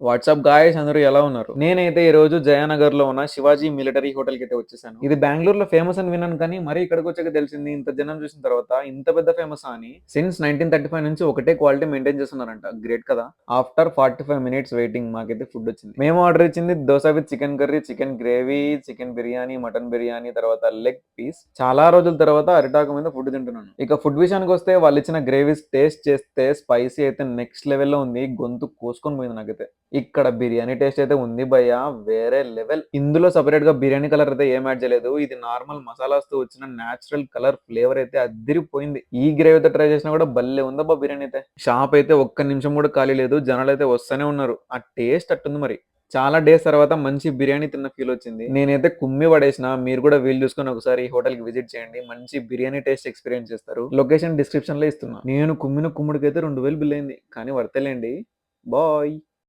WhatsApp guys అందరూ ఎలా ఉన్నారు? నేనైతే ఈ రోజు జయానగర్ లో ఉన్న శివాజీ మిలిటరీ హోటల్ కి అయితే వచ్చేసాను. ఇది బెంగళూరులో ఫేమస్ అని విన్నాను, కానీ మరి ఇక్కడికి వచ్చాక తెలిసింది ఇంత జనం చూసిన తర్వాత ఇంత పెద్ద ఫేమస్ అని. సిన్స్ 1935 నుంచి ఒకటే క్వాలిటీ మెయింటైన్ చేస్తున్నారంట. గ్రేట్ కదా. ఆఫ్టర్ 45 మినిట్స్ వెయిటింగ్ మాకైతే ఫుడ్ వచ్చింది. మేము ఆర్డర్ ఇచ్చింది dosa with chicken curry, chicken gravy, chicken biryani, mutton biryani, తర్వాత లెగ్ పీస్. చాలా రోజుల తర్వాత అరిటాకు మీద ఫుడ్ తింటున్నాను. ఇక ఫుడ్ విషయానికి వస్తే వాళ్ళు ఇచ్చిన గ్రేవీస్ టేస్ట్ చేస్తే స్పైసీ అయితే నెక్స్ట్ లెవెల్లో ఉంది. గొంతు కోసుకొని పోయింది నాకైతే. ఇక్కడ బిర్యానీ టేస్ట్ అయితే ఉంది భయ్య, వేరే లెవెల్. ఇందులో సెపరేట్ గా బిర్యానీ కలర్ అయితే ఏం యాడ్ చేయలేదు. ఇది నార్మల్ మసాలాస్ తో వచ్చిన నేచురల్ కలర్ ఫ్లేవర్ అయితే అదిరిపోయింది. ఈ గ్రేవీతో ట్రై చేసినా కూడా భలే ఉందబ్బా బిర్యానీ అయితే. షాప్ అయితే ఒక్క నిమిషం కూడా ఖాళీ లేదు, జనాలు అయితే వస్తూనే ఉన్నారు. ఆ టేస్ట్ అట్టుంది మరి. చాలా డేస్ తర్వాత మంచి బిర్యానీ తిన్న ఫీల్ వచ్చింది. నేనైతే కుమ్మి పడేసిన. మీరు కూడా వీలు చూసుకొని ఒకసారి ఈ హోటల్ కి విజిట్ చేయండి, మంచి బిర్యానీ టేస్ట్ ఎక్స్పీరియన్స్ చేస్తారు. లొకేషన్ డిస్క్రిప్షన్ లో ఇస్తున్నా. నేను కుమ్మిన కుమ్ముడికైతే 2000 బిల్ అయింది, కానీ వర్తలేండి. బాయ్.